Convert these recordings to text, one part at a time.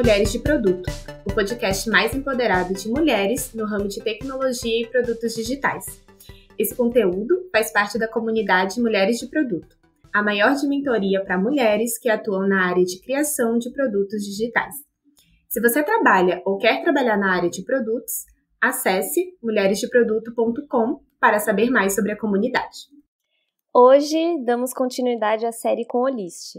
Mulheres de Produto, o podcast mais empoderado de mulheres no ramo de tecnologia e produtos digitais. Esse conteúdo faz parte da comunidade Mulheres de Produto, a maior de mentoria para mulheres que atuam na área de criação de produtos digitais. Se você trabalha ou quer trabalhar na área de produtos, acesse mulheresdeproduto.com para saber mais sobre a comunidade. Hoje, damos continuidade à série com Olist.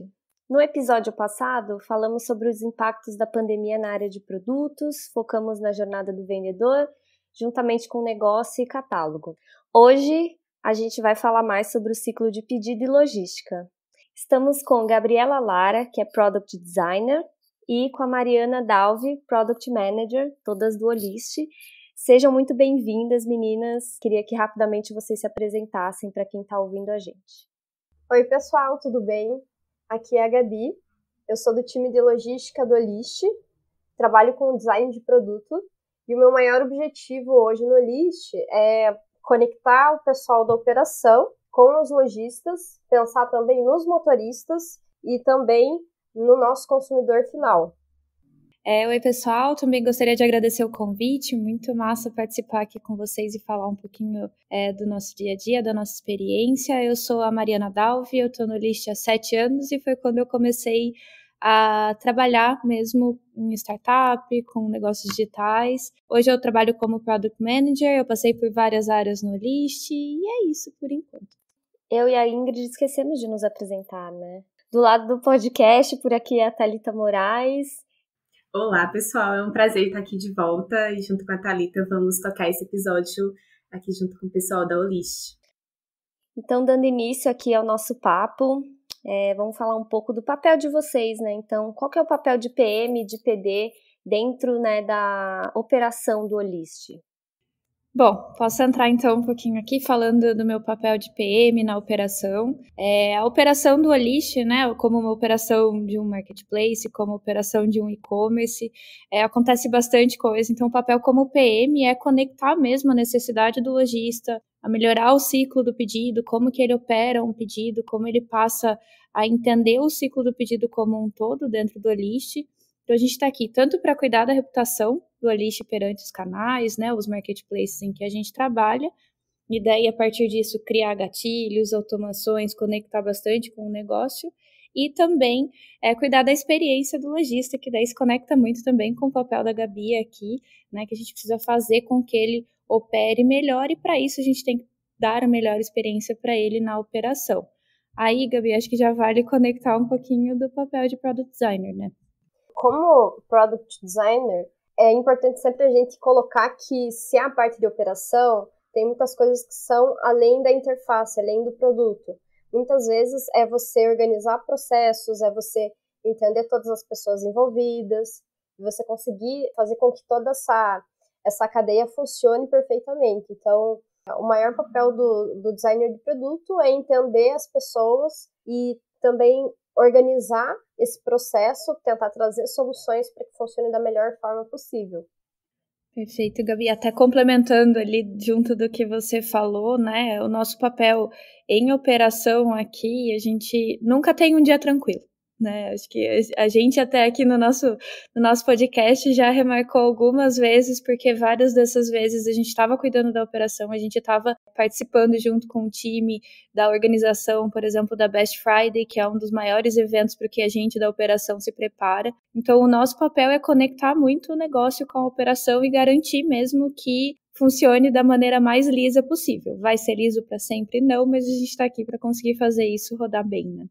No episódio passado, falamos sobre os impactos da pandemia na área de produtos, focamos na jornada do vendedor, juntamente com negócio e catálogo. Hoje, a gente vai falar mais sobre o ciclo de pedido e logística. Estamos com Gabriela Lara, que é Product Designer, e com a Mariana Dalvi, Product Manager, todas do Olist. Sejam muito bem-vindas, meninas. Queria que rapidamente vocês se apresentassem para quem está ouvindo a gente. Oi, pessoal, tudo bem? Aqui é a Gabi, eu sou do time de logística do Olist, trabalho com design de produto e o meu maior objetivo hoje no Olist é conectar o pessoal da operação com os lojistas, pensar também nos motoristas e também no nosso consumidor final. Oi, pessoal, também gostaria de agradecer o convite, muito massa participar aqui com vocês e falar um pouquinho do nosso dia a dia, da nossa experiência. Eu sou a Mariana Dalvi, eu estou no Olist há 7 anos e foi quando eu comecei a trabalhar mesmo em startup, com negócios digitais. Hoje eu trabalho como Product Manager, eu passei por várias áreas no Olist e é isso por enquanto. Eu e a Ingrid esquecemos de nos apresentar, né? Do lado do podcast, por aqui é a Thalita Moraes. Olá, pessoal, é um prazer estar aqui de volta e junto com a Thalita vamos tocar esse episódio aqui junto com o pessoal da Olist. Então, dando início aqui ao nosso papo, vamos falar um pouco do papel de vocês, né? Então, qual que é o papel de PM, de PD dentro, né, da operação do Olist? Bom, posso entrar então um pouquinho aqui falando do meu papel de PM na operação. A operação do Olist, né, como uma operação de um marketplace, como operação de um e-commerce, acontece bastante coisa. Então, o papel como PM é conectar mesmo a necessidade do lojista, a melhorar o ciclo do pedido, como que ele opera um pedido, como ele passa a entender o ciclo do pedido como um todo dentro do Olist. Então, a gente está aqui tanto para cuidar da reputação do Olist perante os canais, né, os marketplaces em que a gente trabalha, e daí, a partir disso, criar gatilhos, automações, conectar bastante com o negócio, e também cuidar da experiência do lojista, que daí se conecta muito também com o papel da Gabi aqui, né, que a gente precisa fazer com que ele opere melhor, e para isso a gente tem que dar a melhor experiência para ele na operação. Aí, Gabi, acho que já vale conectar um pouquinho do papel de Product Designer, né? Como Product Designer, é importante sempre a gente colocar que se a parte de operação tem muitas coisas que são além da interface, além do produto. Muitas vezes é você organizar processos, é você entender todas as pessoas envolvidas, você conseguir fazer com que toda essa cadeia funcione perfeitamente. Então, o maior papel do designer de produto é entender as pessoas e também organizar esse processo, tentar trazer soluções para que funcione da melhor forma possível. Perfeito, Gabi. Até complementando ali junto do que você falou, né? O nosso papel em operação aqui, a gente nunca tem um dia tranquilo, né? Acho que a gente até aqui no nosso podcast já remarcou algumas vezes, porque várias dessas vezes a gente estava cuidando da operação, a gente estava participando junto com o time da organização, por exemplo, da Best Friday, que é um dos maiores eventos para que a gente da operação se prepara. Então, o nosso papel é conectar muito o negócio com a operação e garantir mesmo que funcione da maneira mais lisa possível. Vai ser liso para sempre? Não, mas a gente está aqui para conseguir fazer isso rodar bem, né?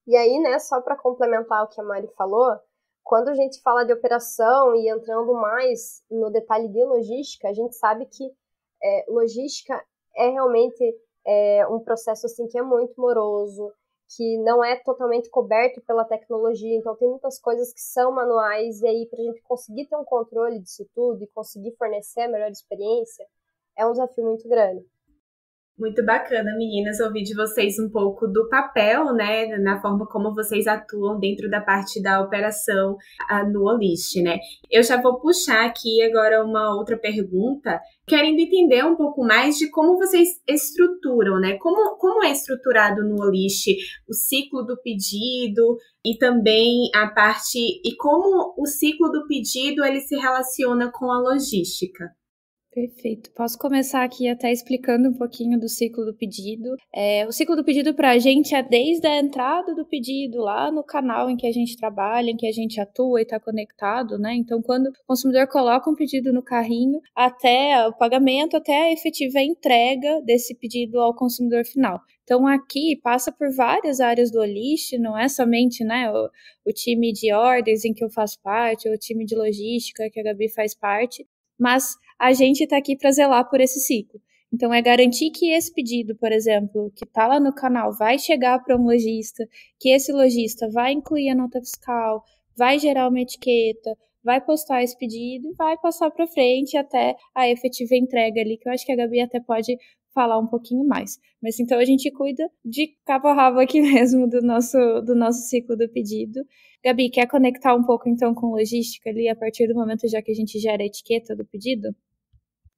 E aí, né, só para complementar o que a Mari falou, quando a gente fala de operação e entrando mais no detalhe de logística, a gente sabe que logística é realmente um processo assim, que é muito moroso, que não é totalmente coberto pela tecnologia, então tem muitas coisas que são manuais, e aí para a gente conseguir ter um controle disso tudo e conseguir fornecer a melhor experiência, é um desafio muito grande. Muito bacana, meninas, ouvir de vocês um pouco do papel, né, na forma como vocês atuam dentro da parte da operação no Olist, né? Eu já vou puxar aqui agora uma outra pergunta, querendo entender um pouco mais de como vocês estruturam, né? Como é estruturado no Olist o ciclo do pedido e também a parte, e como o ciclo do pedido ele se relaciona com a logística. Perfeito. Posso começar aqui até explicando um pouquinho do ciclo do pedido. O ciclo do pedido para a gente é desde a entrada do pedido lá no canal em que a gente trabalha, em que a gente atua e está conectado, né? Então, quando o consumidor coloca um pedido no carrinho, até o pagamento, até a efetiva entrega desse pedido ao consumidor final. Então, aqui passa por várias áreas do Olist, não é somente, né, o time de ordens em que eu faço parte, ou o time de logística que a Gabi faz parte, mas a gente está aqui para zelar por esse ciclo. Então, é garantir que esse pedido, por exemplo, que está lá no canal, vai chegar para um lojista, que esse lojista vai incluir a nota fiscal, vai gerar uma etiqueta, vai postar esse pedido e vai passar para frente até a efetiva entrega ali, que eu acho que a Gabi até pode falar um pouquinho mais. Mas então a gente cuida de cabo a rabo aqui mesmo do nosso ciclo do pedido. Gabi, quer conectar um pouco então com logística ali a partir do momento já que a gente gera a etiqueta do pedido?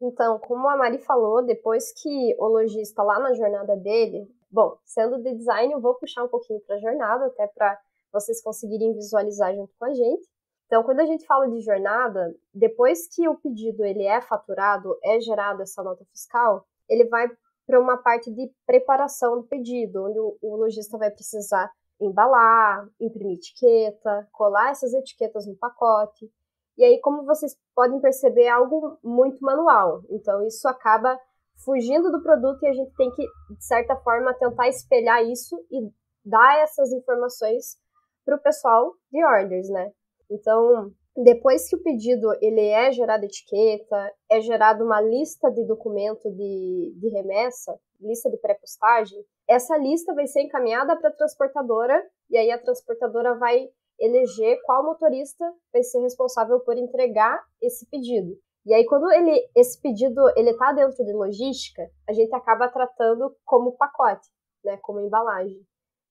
Então, como a Mari falou, depois que o lojista lá na jornada dele, bom, sendo de design, eu vou puxar um pouquinho para a jornada, até para vocês conseguirem visualizar junto com a gente. Então, quando a gente fala de jornada, depois que o pedido ele é faturado, é gerada essa nota fiscal, ele vai para uma parte de preparação do pedido, onde o lojista vai precisar embalar, imprimir etiqueta, colar essas etiquetas no pacote. E aí, como vocês podem perceber, é algo muito manual. Então, isso acaba fugindo do produto e a gente tem que, de certa forma, tentar espelhar isso e dar essas informações para o pessoal de orders, né? Então, depois que o pedido ele é gerado etiqueta, é gerada uma lista de documento de remessa, lista de pré-postagem, essa lista vai ser encaminhada para a transportadora e aí a transportadora vai eleger qual motorista vai ser responsável por entregar esse pedido. E aí, quando esse pedido está dentro de logística, a gente acaba tratando como pacote, né, como embalagem.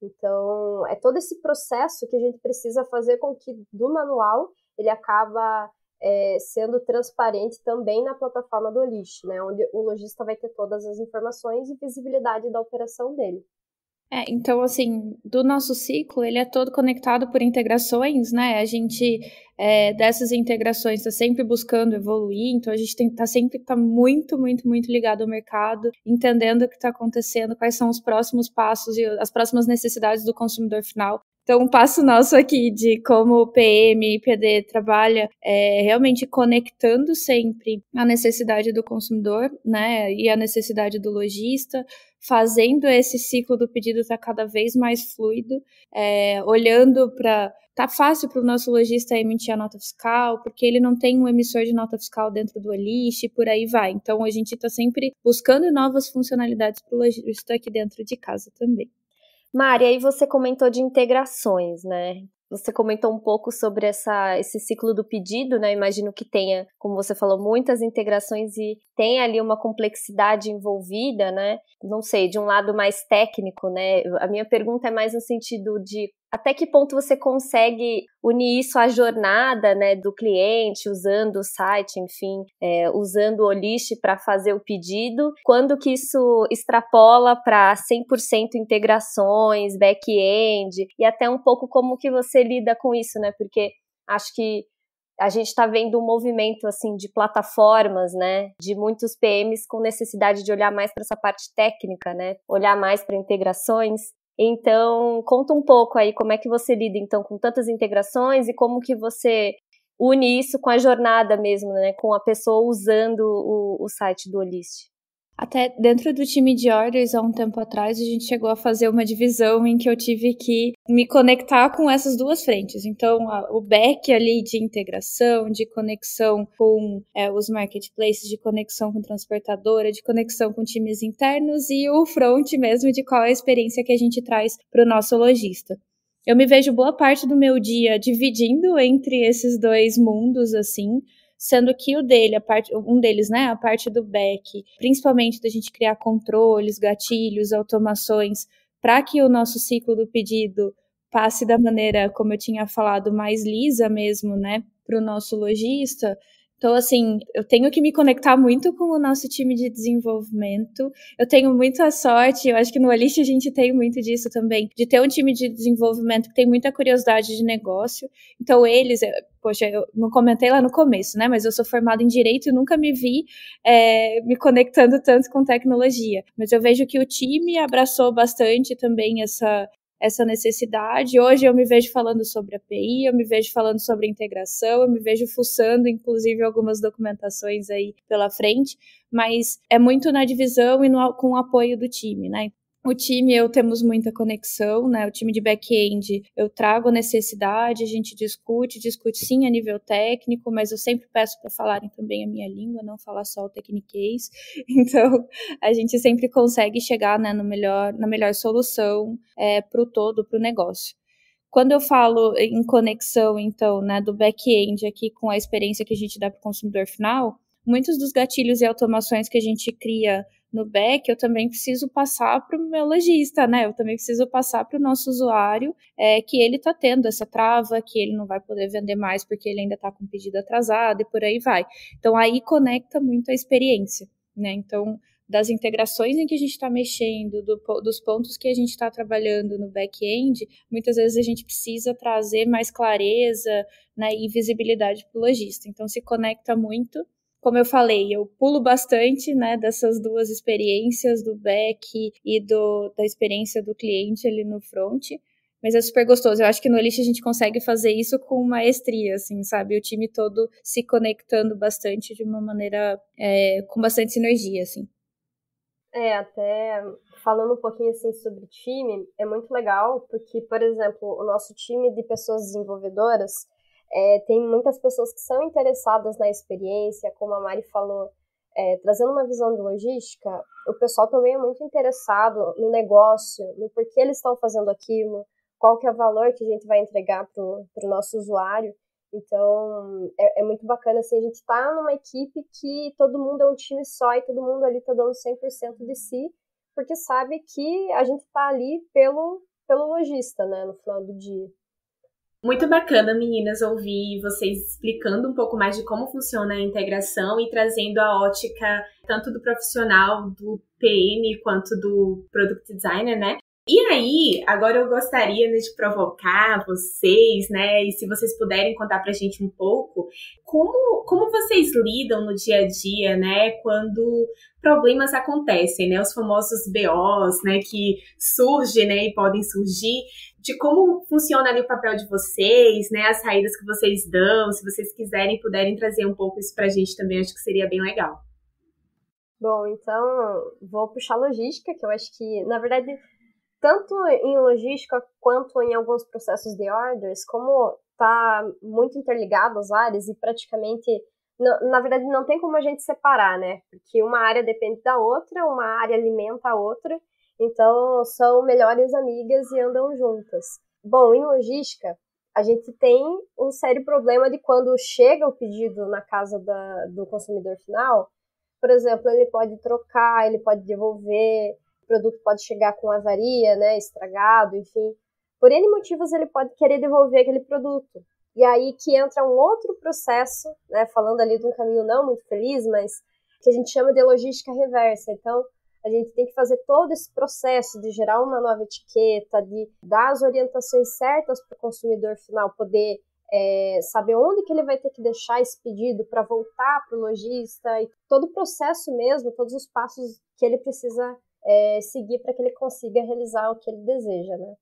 Então, é todo esse processo que a gente precisa fazer com que, do manual, ele acaba sendo transparente também na plataforma do Olist, né, onde o lojista vai ter todas as informações e visibilidade da operação dele. Então, assim, do nosso ciclo, ele é todo conectado por integrações, né? A gente, dessas integrações, está sempre buscando evoluir, então a gente tem que estar muito, muito, muito ligado ao mercado, entendendo o que está acontecendo, quais são os próximos passos e as próximas necessidades do consumidor final. Então, um passo nosso aqui de como o PM e PD trabalha é realmente conectando sempre a necessidade do consumidor, né, e a necessidade do lojista, fazendo esse ciclo do pedido estar cada vez mais fluido, olhando para... Tá fácil para o nosso lojista emitir a nota fiscal, porque ele não tem um emissor de nota fiscal dentro do Olist e por aí vai. Então, a gente está sempre buscando novas funcionalidades para o lojista aqui dentro de casa também. Mari, aí você comentou de integrações, né? Você comentou um pouco sobre esse ciclo do pedido, né? Imagino que tenha, como você falou, muitas integrações e tem ali uma complexidade envolvida, né? Não sei, de um lado mais técnico, né? A minha pergunta é mais no sentido de até que ponto você consegue unir isso à jornada, né, do cliente, usando o site, enfim, usando o Olist para fazer o pedido, quando que isso extrapola para 100% integrações, back-end, e até um pouco como que você lida com isso, né, porque acho que a gente está vendo um movimento assim de plataformas, né, de muitos PMs com necessidade de olhar mais para essa parte técnica, né, olhar mais para integrações. Então, conta um pouco aí como é que você lida então com tantas integrações e como que você une isso com a jornada mesmo, né, com a pessoa usando o site do Olist. Até dentro do time de orders, há um tempo atrás, a gente chegou a fazer uma divisão em que eu tive que me conectar com essas duas frentes. Então, o back ali de integração, de conexão com os marketplaces, de conexão com transportadora, de conexão com times internos e o front mesmo de qual é a experiência que a gente traz para o nosso lojista. Eu me vejo boa parte do meu dia dividindo entre esses dois mundos, assim, sendo que um deles, né, a parte do back, principalmente da gente criar controles, gatilhos, automações, para que o nosso ciclo do pedido passe da maneira, como eu tinha falado, mais lisa mesmo, né, para o nosso lojista. Então, assim, eu tenho que me conectar muito com o nosso time de desenvolvimento. Eu tenho muita sorte, eu acho que no Olist a gente tem muito disso também, de ter um time de desenvolvimento que tem muita curiosidade de negócio. Então, poxa, eu não comentei lá no começo, né? Mas eu sou formada em Direito e nunca me vi me conectando tanto com tecnologia. Mas eu vejo que o time abraçou bastante também essa necessidade. Hoje eu me vejo falando sobre API, eu me vejo falando sobre integração, eu me vejo fuçando, inclusive, algumas documentações aí pela frente, mas é muito na divisão e com o apoio do time, né? O time, temos muita conexão, né? O time de back-end, eu trago necessidade, a gente discute sim a nível técnico, mas eu sempre peço para falarem também a minha língua, não falar só o techniquez. Então, a gente sempre consegue chegar, né, na melhor solução para o todo, para o negócio. Quando eu falo em conexão, então, né, do back-end aqui com a experiência que a gente dá para o consumidor final, muitos dos gatilhos e automações que a gente cria no back, eu também preciso passar para o meu lojista, né? Eu também preciso passar para o nosso usuário que ele está tendo essa trava, que ele não vai poder vender mais porque ele ainda está com o pedido atrasado e por aí vai. Então, aí conecta muito a experiência, né? Então, das integrações em que a gente está mexendo, dos pontos que a gente está trabalhando no back-end, muitas vezes a gente precisa trazer mais clareza, né, e visibilidade para o lojista. Então, se conecta muito. Como eu falei, eu pulo bastante, né, dessas duas experiências, do back e da experiência do cliente ali no front, mas é super gostoso. Eu acho que no Olist a gente consegue fazer isso com maestria, assim, sabe? O time todo se conectando bastante de uma maneira com bastante sinergia, assim. Até falando um pouquinho assim sobre time, é muito legal, porque, por exemplo, o nosso time de pessoas desenvolvedoras tem muitas pessoas que são interessadas na experiência, como a Mari falou, trazendo uma visão de logística, o pessoal também é muito interessado no negócio, no porquê eles estão fazendo aquilo, qual que é o valor que a gente vai entregar para o nosso usuário. Então, é muito bacana, assim, a gente tá numa equipe que todo mundo é um time só e todo mundo ali tá dando 100% de si, porque sabe que a gente tá ali pelo lojista, né, no final do dia. Muito bacana, meninas, ouvir vocês explicando um pouco mais de como funciona a integração e trazendo a ótica tanto do profissional, do PM, quanto do Product Designer, né? E aí, agora eu gostaria de provocar vocês, né? E se vocês puderem contar pra gente um pouco, como vocês lidam no dia a dia, né? Quando problemas acontecem, né? Os famosos BOs, né? Que surgem, né? E podem surgir. De como funciona ali o papel de vocês, né? As saídas que vocês dão. Se vocês quiserem, puderem trazer um pouco isso pra gente também, acho que seria bem legal. Bom, então, vou puxar logística, que eu acho que, na verdade, tanto em logística quanto em alguns processos de orders, como está muito interligado as áreas e praticamente, na verdade, não tem como a gente separar, né? Porque uma área depende da outra, uma área alimenta a outra, então são melhores amigas e andam juntas. Bom, em logística, a gente tem um sério problema de quando chega o pedido na casa do consumidor final, por exemplo, ele pode trocar, ele pode devolver, o produto pode chegar com avaria, né, estragado, enfim. Por N motivos, ele pode querer devolver aquele produto. E aí que entra um outro processo, né, falando ali de um caminho não muito feliz, mas que a gente chama de logística reversa. Então, a gente tem que fazer todo esse processo de gerar uma nova etiqueta, de dar as orientações certas para o consumidor final poder saber onde que ele vai ter que deixar esse pedido para voltar para o lojista, e todo o processo mesmo, todos os passos que ele precisa seguir para que ele consiga realizar o que ele deseja, né?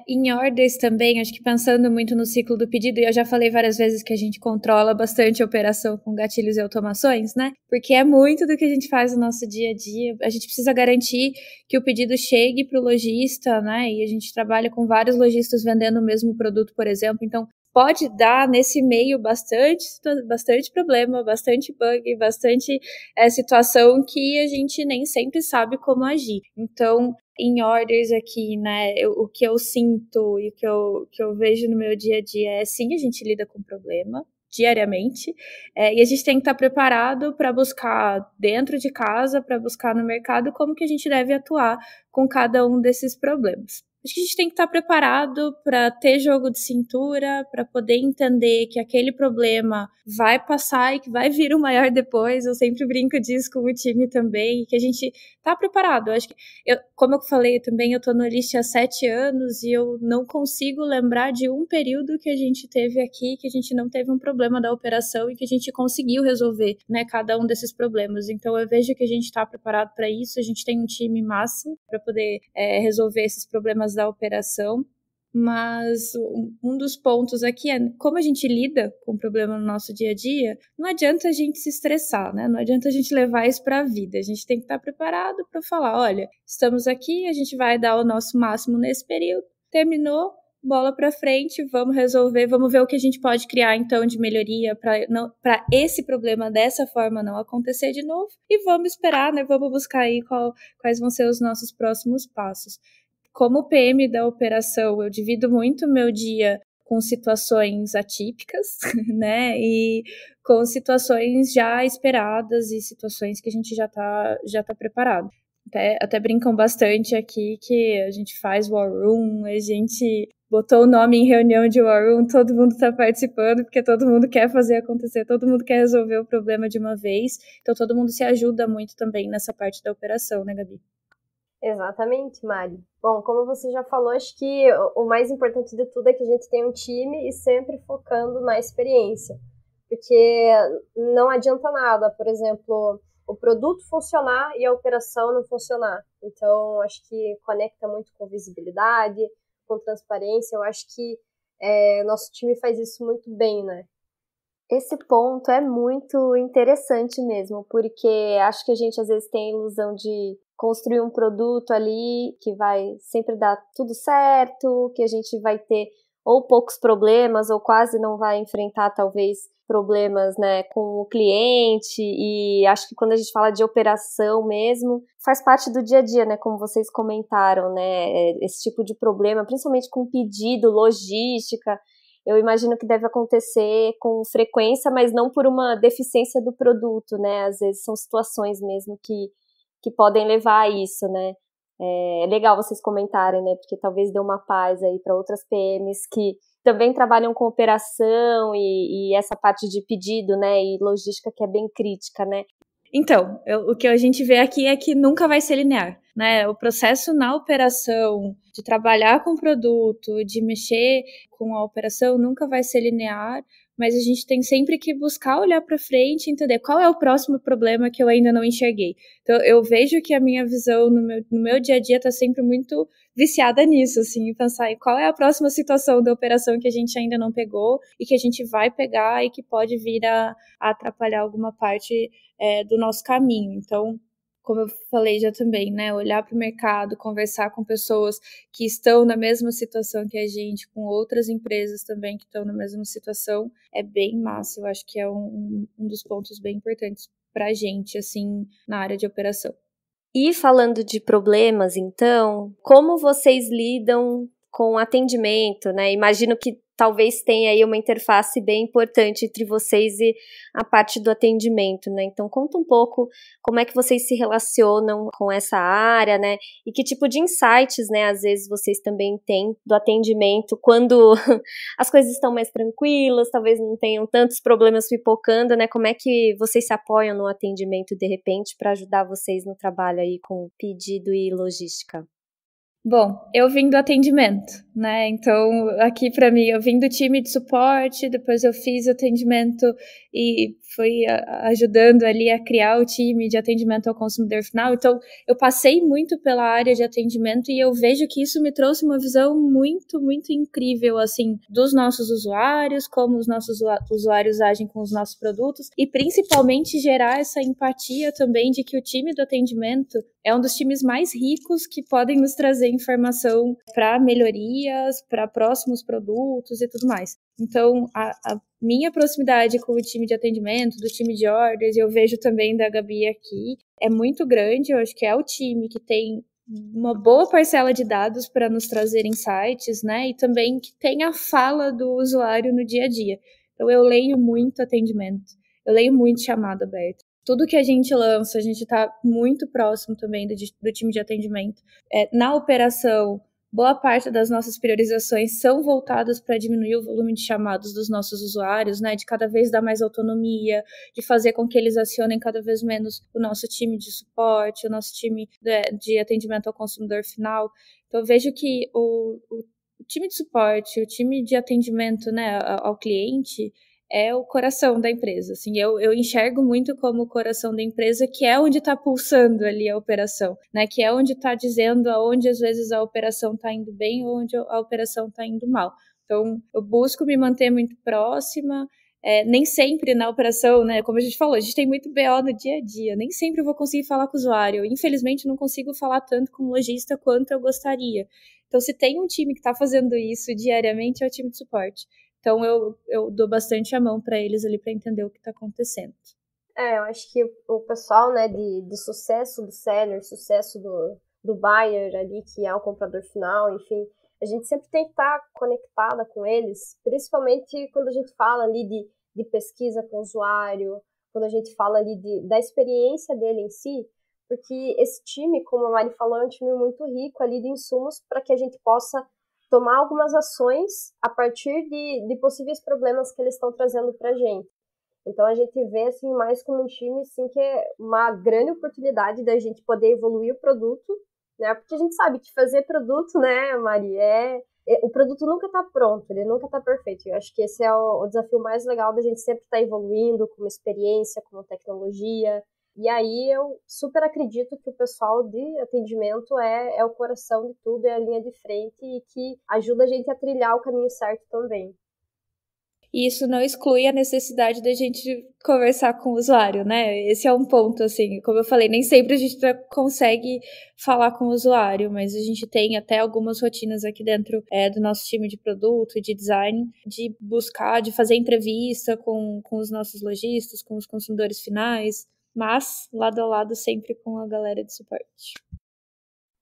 Em orders também, acho que pensando muito no ciclo do pedido, e eu já falei várias vezes que a gente controla bastante a operação com gatilhos e automações, né? Porque é muito do que a gente faz no nosso dia a dia. A gente precisa garantir que o pedido chegue para o lojista, né? E a gente trabalha com vários lojistas vendendo o mesmo produto, por exemplo. Então, pode dar nesse meio bastante problema, bastante bug, bastante situação que a gente nem sempre sabe como agir. Então, em orders aqui, né, o que eu sinto e o que eu vejo no meu dia a dia sim, a gente lida com problema. diariamente, e a gente tem que estar preparado para buscar dentro de casa, para buscar no mercado, como que a gente deve atuar com cada um desses problemas. Acho que a gente tem que estar preparado para ter jogo de cintura, para poder entender que aquele problema vai passar e que vai vir o maior depois. Eu sempre brinco disso com o time também, que a gente está preparado. Eu acho que, como eu falei também, eu estou no Olist há 7 anos e eu não consigo lembrar de um período que a gente teve aqui, que a gente não teve um problema da operação e que a gente conseguiu resolver, né, cada um desses problemas. Então eu vejo que a gente está preparado para isso, a gente tem um time massa para poder resolver esses problemas da operação, mas um dos pontos aqui é como a gente lida com o problema no nosso dia a dia. Não adianta a gente se estressar, né? Não adianta a gente levar isso para a vida. A gente tem que estar preparado para falar, olha, estamos aqui, a gente vai dar o nosso máximo nesse período, terminou, bola para frente, vamos resolver, vamos ver o que a gente pode criar então de melhoria para esse problema dessa forma não acontecer de novo, e vamos esperar, né? Vamos buscar aí quais vão ser os nossos próximos passos. Como PM da operação, eu divido muito meu dia com situações atípicas, né, e com situações já esperadas e situações que a gente já tá preparado. Até brincam bastante aqui que a gente faz War Room, a gente botou o nome em reunião de War Room, todo mundo está participando, porque todo mundo quer fazer acontecer, todo mundo quer resolver o problema de uma vez, então todo mundo se ajuda muito também nessa parte da operação, né, Gabi? Exatamente, Mari. Bom, como você já falou, acho que o mais importante de tudo é que a gente tenha um time e sempre focando na experiência. Porque não adianta nada, por exemplo, o produto funcionar e a operação não funcionar. Então, acho que conecta muito com visibilidade, com transparência. Eu acho que nosso time faz isso muito bem, né? Esse ponto é muito interessante mesmo, porque acho que a gente às vezes tem a ilusão de construir um produto ali que vai sempre dar tudo certo, que a gente vai ter ou poucos problemas ou quase não vai enfrentar talvez problemas, né, com o cliente. E acho que quando a gente fala de operação mesmo, faz parte do dia a dia, né, como vocês comentaram, né, esse tipo de problema, principalmente com pedido, logística, eu imagino que deve acontecer com frequência, mas não por uma deficiência do produto, né, às vezes são situações mesmo que podem levar a isso, né. É legal vocês comentarem, né, porque talvez dê uma paz aí para outras PMs que também trabalham com operação e essa parte de pedido, né, e logística que é bem crítica, né. Então, o que a gente vê aqui é que nunca vai ser linear, né? O processo na operação, de trabalhar com produto, de mexer com a operação, nunca vai ser linear, mas a gente tem sempre que buscar olhar para frente e entender qual é o próximo problema que eu ainda não enxerguei. Então, eu vejo que a minha visão no meu dia a dia está sempre muito viciada nisso, assim, em pensar em qual é a próxima situação da operação que a gente ainda não pegou e que a gente vai pegar e que pode vir a atrapalhar alguma parte do nosso caminho. Então, como eu falei já também, né, olhar para o mercado, conversar com pessoas que estão na mesma situação que a gente, com outras empresas também que estão na mesma situação, é bem massa. Eu acho que é um dos pontos bem importantes para a gente, assim, na área de operação. E falando de problemas, então, como vocês lidam com atendimento, né? Imagino que talvez tenha aí uma interface bem importante entre vocês e a parte do atendimento, né? Então, conta um pouco como é que vocês se relacionam com essa área, né? E que tipo de insights, né, às vezes vocês também têm do atendimento quando as coisas estão mais tranquilas, talvez não tenham tantos problemas pipocando, né? Como é que vocês se apoiam no atendimento, de repente, para ajudar vocês no trabalho aí com pedido e logística? Bom, eu vim do atendimento, né? Então, aqui para mim, eu vim do time de suporte, depois eu fiz atendimento e fui ajudando ali a criar o time de atendimento ao consumidor final. Então, eu passei muito pela área de atendimento e eu vejo que isso me trouxe uma visão muito, muito incrível, assim, dos nossos usuários, como os nossos usuários agem com os nossos produtos e principalmente gerar essa empatia também de que o time do atendimento é um dos times mais ricos que podem nos trazer informação para melhorias, para próximos produtos e tudo mais. Então, a minha proximidade com o time de atendimento, do time de orders, eu vejo também da Gabi aqui, é muito grande. Eu acho que é o time que tem uma boa parcela de dados para nos trazer insights, né? E também que tem a fala do usuário no dia a dia. Então eu leio muito atendimento, eu leio muito chamado aberto. Tudo que a gente lança, a gente está muito próximo também do time de atendimento. Na operação, boa parte das nossas priorizações são voltadas para diminuir o volume de chamados dos nossos usuários, né? De cada vez dar mais autonomia, de fazer com que eles acionem cada vez menos o nosso time de suporte, o nosso time de atendimento ao consumidor final. Então, eu vejo que o time de suporte, o time de atendimento, né, ao cliente é o coração da empresa. Assim, eu enxergo muito como o coração da empresa, que é onde está pulsando ali a operação, né? Que é onde está dizendo aonde às vezes a operação está indo bem ou onde a operação está indo mal. Então, eu busco me manter muito próxima. Nem sempre na operação, né? Como a gente falou, a gente tem muito BO no dia a dia. Nem sempre eu vou conseguir falar com o usuário. Infelizmente, não consigo falar tanto com o lojista quanto eu gostaria. Então, se tem um time que está fazendo isso diariamente, é o time de suporte. Então, eu dou bastante a mão para eles ali para entender o que está acontecendo. Eu acho que o pessoal, né, de sucesso do seller, sucesso do buyer ali, que é o comprador final, enfim, a gente sempre tem que estar conectada com eles, principalmente quando a gente fala ali de pesquisa com o usuário, quando a gente fala ali da experiência dele em si, porque esse time, como a Mari falou, é um time muito rico ali de insumos para que a gente possa tomar algumas ações a partir de possíveis problemas que eles estão trazendo para a gente. Então, a gente vê, assim, mais como um time, assim, que é uma grande oportunidade da gente poder evoluir o produto, né? Porque a gente sabe que fazer produto, né, Mari, o produto nunca está pronto, ele nunca está perfeito. Eu acho que esse é o desafio mais legal da gente sempre estar evoluindo como experiência, como tecnologia. E aí eu super acredito que o pessoal de atendimento é o coração de tudo, é a linha de frente e que ajuda a gente a trilhar o caminho certo também. E isso não exclui a necessidade da gente conversar com o usuário, né? Esse é um ponto, assim, como eu falei, nem sempre a gente consegue falar com o usuário, mas a gente tem até algumas rotinas aqui dentro do nosso time de produto e de design, de buscar, de fazer entrevista com os nossos lojistas, com os consumidores finais, mas lado a lado sempre com a galera de suporte.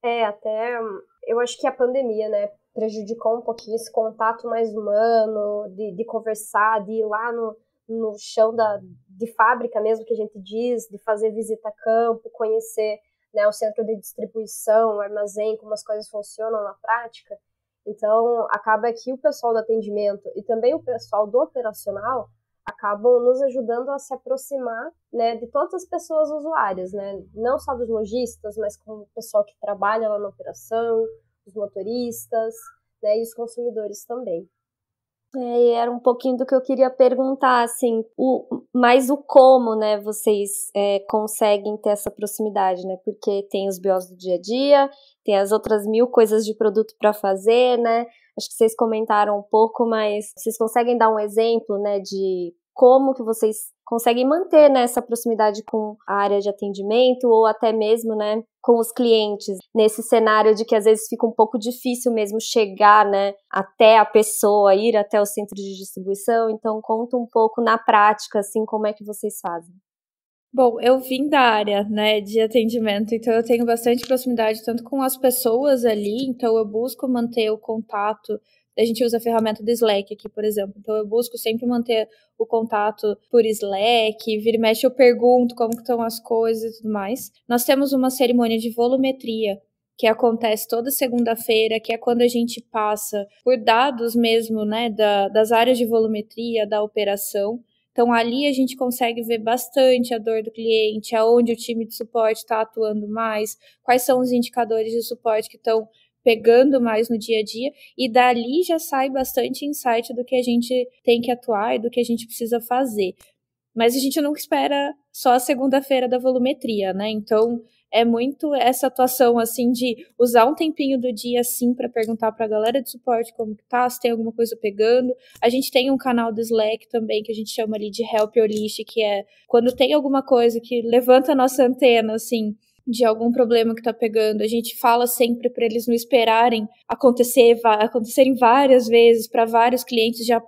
Até eu acho que a pandemia, né, prejudicou um pouquinho esse contato mais humano, de conversar, de ir lá no chão de fábrica mesmo, que a gente diz, de fazer visita a campo, conhecer, né, o centro de distribuição, o armazém, como as coisas funcionam na prática. Então, acaba que o pessoal do atendimento e também o pessoal do operacional acabam nos ajudando a se aproximar, né, de todas as pessoas usuárias, né, não só dos lojistas, mas como o pessoal que trabalha lá na operação, os motoristas, né, e os consumidores também. E era um pouquinho do que eu queria perguntar, assim, mais o como, né, vocês conseguem ter essa proximidade, né, porque tem os BOs do dia a dia, tem as outras 1000 coisas de produto para fazer, né, acho que vocês comentaram um pouco, mas vocês conseguem dar um exemplo, né, de como que vocês conseguem manter, né, essa proximidade com a área de atendimento ou até mesmo, né, com os clientes, nesse cenário de que às vezes fica um pouco difícil mesmo chegar, né, até a pessoa, ir até o centro de distribuição. Então, conta um pouco na prática, assim, como é que vocês fazem. Bom, eu vim da área, né, de atendimento, então eu tenho bastante proximidade tanto com as pessoas ali, então eu busco manter o contato. A gente usa a ferramenta do Slack aqui, por exemplo. Então, eu busco sempre manter o contato por Slack, vira e mexe eu pergunto como estão as coisas e tudo mais. Nós temos uma cerimônia de volumetria, que acontece toda segunda-feira, que é quando a gente passa por dados mesmo, né, das áreas de volumetria, da operação. Então, ali a gente consegue ver bastante a dor do cliente, aonde o time de suporte está atuando mais, quais são os indicadores de suporte que estão pegando mais no dia a dia, e dali já sai bastante insight do que a gente tem que atuar e do que a gente precisa fazer. Mas a gente nunca espera só a segunda-feira da volumetria, né? Então, é muito essa atuação, assim, de usar um tempinho do dia, assim, para perguntar para a galera de suporte como que tá, se tem alguma coisa pegando. A gente tem um canal do Slack também, que a gente chama ali de Help Your List, que é quando tem alguma coisa que levanta a nossa antena, assim, de algum problema que tá pegando, a gente fala sempre para eles não esperarem acontecerem várias vezes, para vários clientes já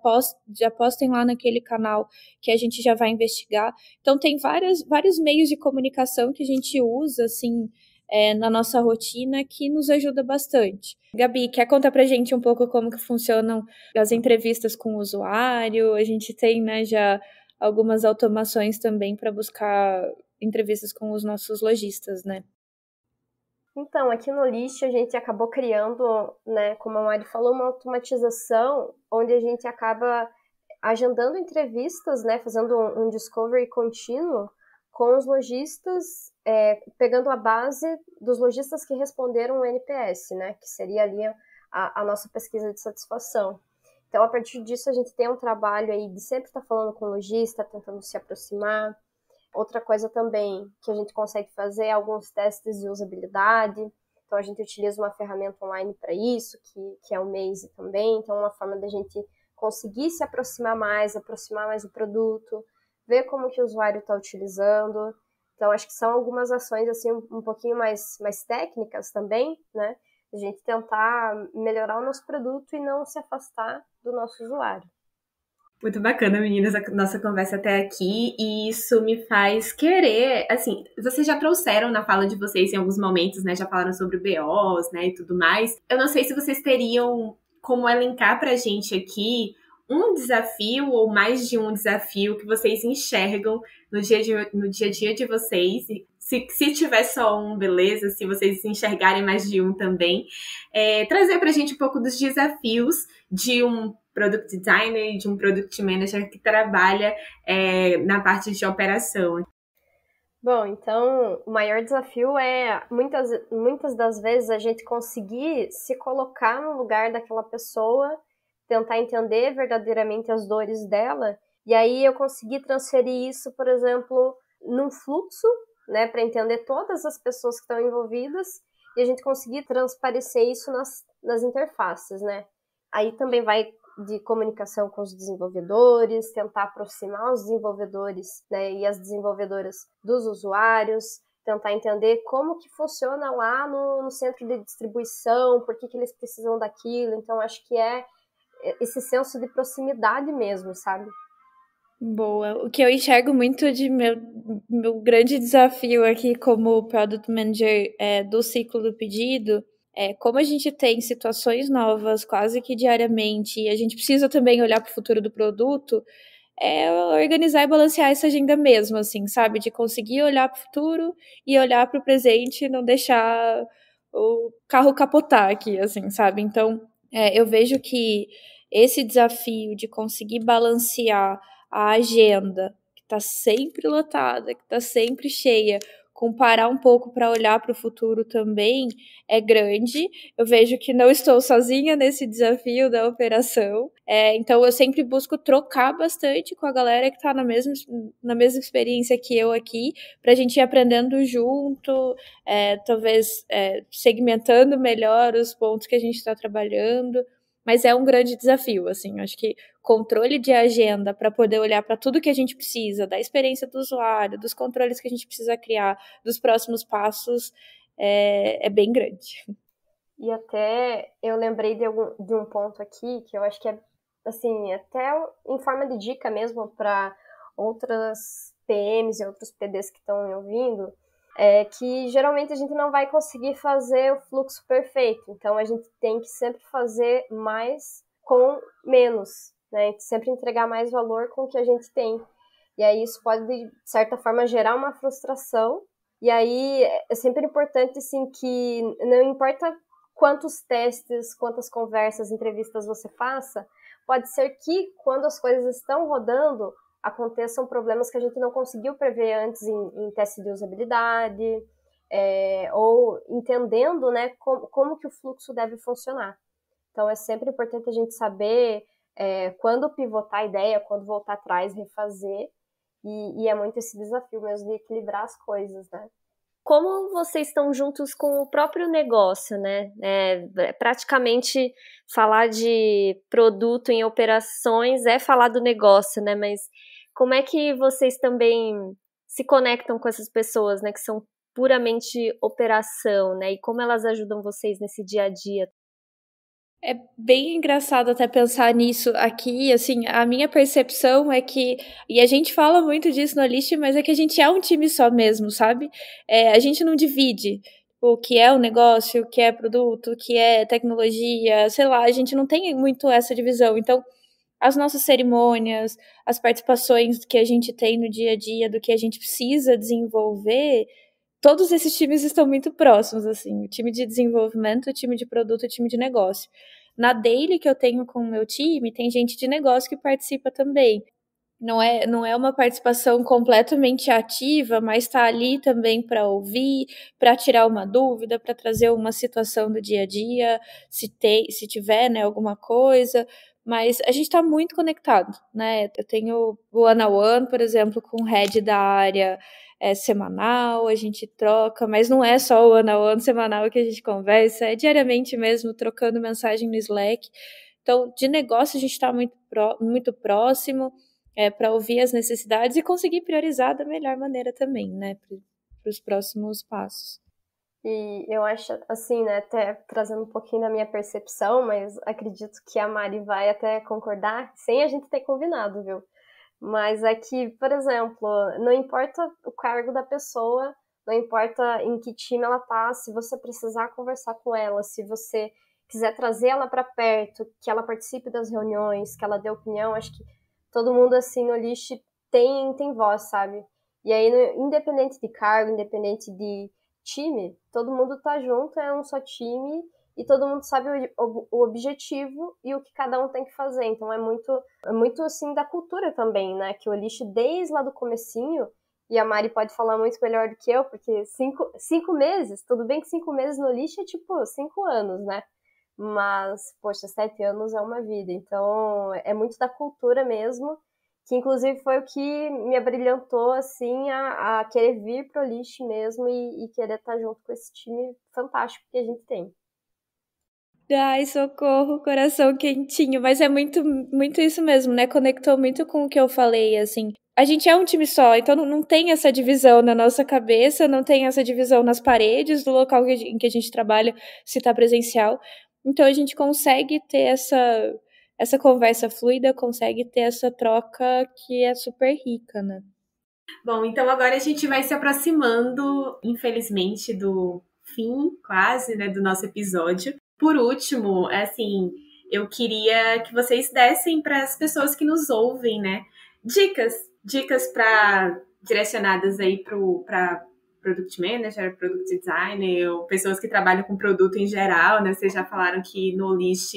postem lá naquele canal que a gente já vai investigar. Então tem vários meios de comunicação que a gente usa, assim, na nossa rotina que nos ajuda bastante. Gabi, quer contar pra gente um pouco como que funcionam as entrevistas com o usuário? A gente tem, né, já algumas automações também para buscar entrevistas com os nossos lojistas, né? Então, aqui no List a gente acabou criando, né, como a Mari falou, uma automatização onde a gente acaba agendando entrevistas, né, fazendo um discovery contínuo com os lojistas, pegando a base dos lojistas que responderam o NPS, né, que seria ali a nossa pesquisa de satisfação. Então, a partir disso, a gente tem um trabalho aí de sempre estar falando com o lojista, tentando se aproximar. Outra coisa também que a gente consegue fazer é alguns testes de usabilidade. Então, a gente utiliza uma ferramenta online para isso, que é o Maze também. Então, é uma forma da gente conseguir se aproximar mais o produto, ver como que o usuário está utilizando. Então, acho que são algumas ações assim um pouquinho mais técnicas também, né? A gente tentar melhorar o nosso produto e não se afastar do nosso usuário. Muito bacana, meninas, a nossa conversa até aqui, e isso me faz querer, assim, vocês já trouxeram na fala de vocês em alguns momentos, né, já falaram sobre BOs, né, e tudo mais. Eu não sei se vocês teriam como elencar pra gente aqui um desafio ou mais de um desafio que vocês enxergam no dia a dia de vocês. Se tiver só um, beleza, se vocês enxergarem mais de um também, trazer pra gente um pouco dos desafios de um Product Designer, de um Product Manager que trabalha na parte de operação. Bom, então, o maior desafio é, muitas das vezes, a gente conseguir se colocar no lugar daquela pessoa, tentar entender verdadeiramente as dores dela, e aí eu conseguir transferir isso, por exemplo, num fluxo, né, para entender todas as pessoas que estão envolvidas, e a gente conseguir transparecer isso nas interfaces, né. Aí também vai de comunicação com os desenvolvedores, tentar aproximar os desenvolvedores, né, e as desenvolvedoras dos usuários, tentar entender como que funciona lá no centro de distribuição, por que eles precisam daquilo. Então, acho que é esse senso de proximidade mesmo, sabe? Boa. O que eu enxergo muito de meu grande desafio aqui como Product Manager do ciclo do pedido como a gente tem situações novas quase que diariamente e a gente precisa também olhar para o futuro do produto, organizar e balancear essa agenda mesmo, assim, sabe? De conseguir olhar para o futuro e olhar para o presente e não deixar o carro capotar aqui, assim, sabe? Então, eu vejo que esse desafio de conseguir balancear a agenda, que está sempre lotada, que está sempre cheia, comparar um pouco para olhar para o futuro também é grande. Eu vejo que não estou sozinha nesse desafio da operação. Então eu sempre busco trocar bastante com a galera que está na mesma experiência que eu aqui, para a gente ir aprendendo junto, talvez segmentando melhor os pontos que a gente está trabalhando. Mas é um grande desafio, assim, acho que controle de agenda para poder olhar para tudo que a gente precisa, da experiência do usuário, dos controles que a gente precisa criar, dos próximos passos, é bem grande. E até eu lembrei de um ponto aqui que eu acho que é, assim, até em forma de dica mesmo para outras PMs e outros PDs que estão me ouvindo, que geralmente a gente não vai conseguir fazer o fluxo perfeito. Então, a gente tem que sempre fazer mais com menos, né? Sempre entregar mais valor com o que a gente tem. E aí isso pode, de certa forma, gerar uma frustração. E aí é sempre importante, assim, que não importa quantos testes, quantas conversas, entrevistas você faça, pode ser que quando as coisas estão rodando, aconteçam problemas que a gente não conseguiu prever antes em teste de usabilidade, ou entendendo, né, como que o fluxo deve funcionar. Então, é sempre importante a gente saber quando pivotar a ideia, quando voltar atrás, refazer, e é muito esse desafio mesmo de equilibrar as coisas, né? Como vocês estão juntos com o próprio negócio, né? Praticamente falar de produto em operações é falar do negócio, né? Mas como é que vocês também se conectam com essas pessoas, né? Que são puramente operação, né? E como elas ajudam vocês nesse dia a dia? É bem engraçado até pensar nisso aqui, assim, a minha percepção é que, e a gente fala muito disso no List, mas é que a gente é um time só mesmo, sabe? A gente não divide. o que é o negócio, o que é produto, o que é tecnologia, sei lá, a gente não tem muito essa divisão. Então, as nossas cerimônias, as participações que a gente tem no dia a dia, do que a gente precisa desenvolver, todos esses times estão muito próximos, assim, o time de desenvolvimento, o time de produto, o time de negócio. Na daily que eu tenho com o meu time, tem gente de negócio que participa também. Não é uma participação completamente ativa, mas está ali também para ouvir, para tirar uma dúvida, para trazer uma situação do dia a dia, se tiver, né, alguma coisa. Mas a gente está muito conectado, né? Eu tenho o one-on-one, por exemplo, com o head da área semanal, a gente troca, mas não é só o one-on-one semanal que a gente conversa, é diariamente mesmo, trocando mensagem no Slack. Então, de negócio, a gente está muito próximo, para ouvir as necessidades e conseguir priorizar da melhor maneira também, né, para os próximos passos. E eu acho, assim, né, até trazendo um pouquinho da minha percepção, mas acredito que a Mari vai até concordar, sem a gente ter combinado, viu? Mas é que, por exemplo, não importa o cargo da pessoa, não importa em que time ela tá, se você precisar conversar com ela, se você quiser trazer ela para perto, que ela participe das reuniões, que ela dê opinião, acho que todo mundo, assim, no List tem voz, sabe? E aí, independente de cargo, independente de time, todo mundo tá junto, é um só time, e todo mundo sabe o objetivo e o que cada um tem que fazer. Então, é muito assim, da cultura também, né? Que o List, desde lá do comecinho, e a Mari pode falar muito melhor do que eu, porque 5 meses, tudo bem que 5 meses no List é tipo 5 anos, né? Mas, poxa, 7 anos é uma vida. Então, é muito da cultura mesmo, que inclusive foi o que me abrilhantou, assim, a querer vir pro List mesmo e querer estar junto com esse time fantástico que a gente tem. Ai, socorro, coração quentinho, mas é muito, muito isso mesmo, né? Conectou muito com o que eu falei, assim. A gente é um time só, então não tem essa divisão na nossa cabeça, não tem essa divisão nas paredes do local em que a gente trabalha, se tá presencial. Então a gente consegue ter essa conversa fluida, consegue ter essa troca que é super rica, né? Bom, então agora a gente vai se aproximando, infelizmente, do fim, quase, né, do nosso episódio. Por último, assim, eu queria que vocês dessem para as pessoas que nos ouvem, né, dicas para direcionadas aí para Product Manager, Product Designer, ou pessoas que trabalham com produto em geral, né? Vocês já falaram que no List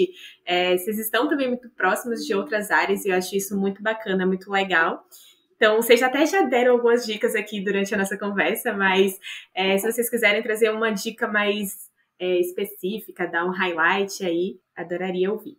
vocês estão também muito próximos de outras áreas e eu acho isso muito bacana, muito legal. Então, vocês até já deram algumas dicas aqui durante a nossa conversa, mas se vocês quiserem trazer uma dica mais específica, dar um highlight aí, adoraria ouvir.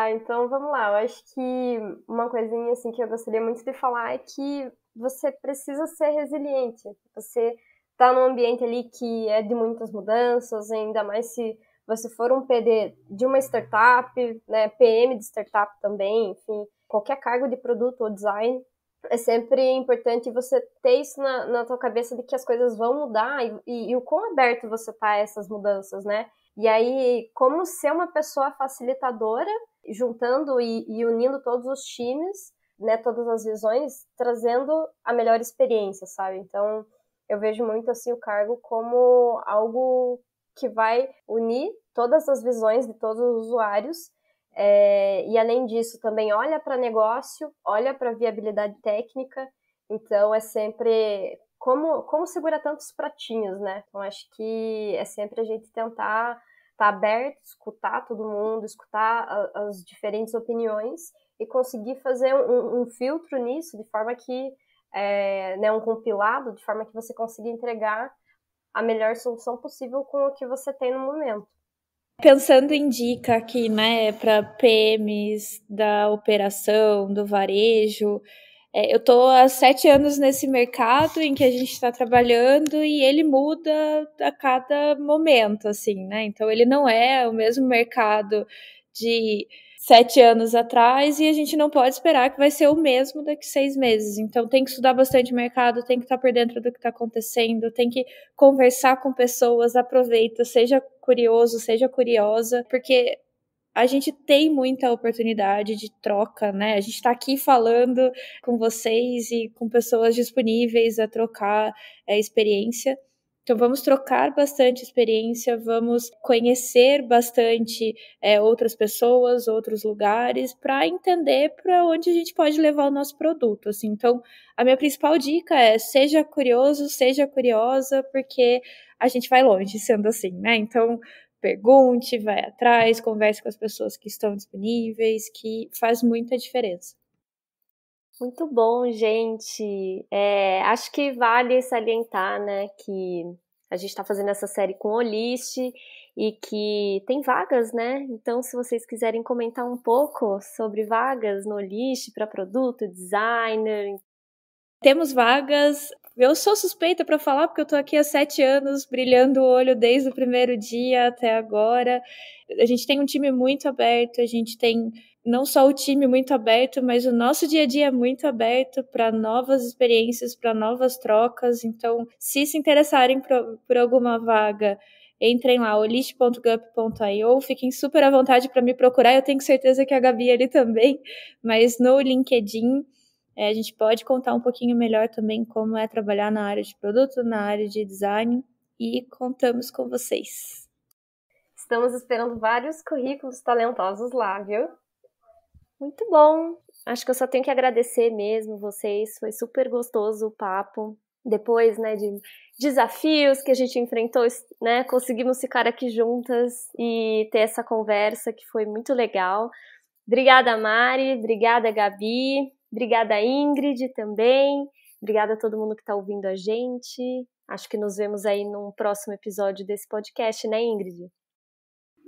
Então vamos lá. Eu acho que uma coisinha assim que eu gostaria muito de falar é que você precisa ser resiliente. Você tá num ambiente ali que é de muitas mudanças, ainda mais se você for um PD de uma startup, né, PM de startup também, enfim, qualquer cargo de produto ou design, é sempre importante você ter isso na tua cabeça de que as coisas vão mudar e o quão aberto você tá a essas mudanças, né? E aí, como ser uma pessoa facilitadora, juntando e unindo todos os times, né, todas as visões, trazendo a melhor experiência, sabe? Então, eu vejo muito assim o cargo como algo que vai unir todas as visões de todos os usuários, e além disso também olha para negócio, olha para viabilidade técnica, então é sempre como segurar tantos pratinhos, né? Então acho que é sempre a gente tentar estar aberto, escutar todo mundo, escutar as diferentes opiniões e conseguir fazer um filtro nisso, de forma que, né, um compilado, de forma que você consiga entregar a melhor solução possível com o que você tem no momento. Pensando em dica aqui, né, para PMs da operação, do varejo, eu tô há 7 anos nesse mercado em que a gente está trabalhando e ele muda a cada momento, assim, né? Então ele não é o mesmo mercado de 7 anos atrás e a gente não pode esperar que vai ser o mesmo daqui 6 meses. Então tem que estudar bastante o mercado, tem que estar por dentro do que está acontecendo, tem que conversar com pessoas, aproveita, seja curioso, seja curiosa, porque a gente tem muita oportunidade de troca, né? A gente está aqui falando com vocês e com pessoas disponíveis a trocar experiência. Então, vamos trocar bastante experiência, vamos conhecer bastante outras pessoas, outros lugares, para entender para onde a gente pode levar o nosso produto. Assim. Então, a minha principal dica é seja curioso, seja curiosa, porque a gente vai longe sendo assim, né? Então, pergunte, vai atrás, converse com as pessoas que estão disponíveis, que faz muita diferença. Muito bom, gente. Acho que vale salientar, né, que a gente está fazendo essa série com o Olist e que tem vagas, né? Então, se vocês quiserem comentar um pouco sobre vagas no Olist para produto, designer. Temos vagas. Eu sou suspeita para falar porque eu estou aqui há 7 anos, brilhando o olho desde o primeiro dia até agora. A gente tem um time muito aberto, a gente tem não só o time muito aberto, mas o nosso dia a dia é muito aberto para novas experiências, para novas trocas. Então, se interessarem por alguma vaga, entrem lá, olist.gup.io, fiquem super à vontade para me procurar. Eu tenho certeza que a Gabi ali também, mas no LinkedIn a gente pode contar um pouquinho melhor também como é trabalhar na área de produto, na área de design, e contamos com vocês. Estamos esperando vários currículos talentosos lá, viu? Muito bom. Acho que eu só tenho que agradecer mesmo vocês. Foi super gostoso o papo. Depois, né, de desafios que a gente enfrentou, né, conseguimos ficar aqui juntas e ter essa conversa que foi muito legal. Obrigada, Mari. Obrigada, Gabi. Obrigada, Ingrid, também. Obrigada a todo mundo que está ouvindo a gente. Acho que nos vemos aí num próximo episódio desse podcast, né, Ingrid?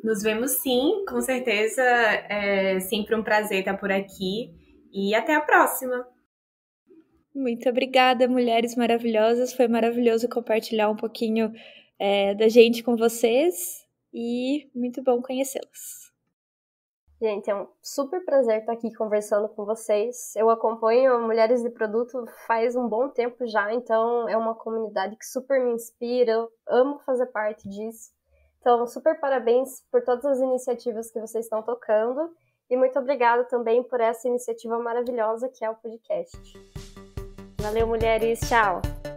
Nos vemos sim, com certeza. É sempre um prazer estar por aqui. E até a próxima! Muito obrigada, mulheres maravilhosas. Foi maravilhoso compartilhar um pouquinho da gente com vocês. E muito bom conhecê-las. Gente, é um super prazer estar aqui conversando com vocês. Eu acompanho Mulheres de Produto faz um bom tempo já, então é uma comunidade que super me inspira. Eu amo fazer parte disso. Então, super parabéns por todas as iniciativas que vocês estão tocando e muito obrigada também por essa iniciativa maravilhosa que é o podcast. Valeu, mulheres. Tchau!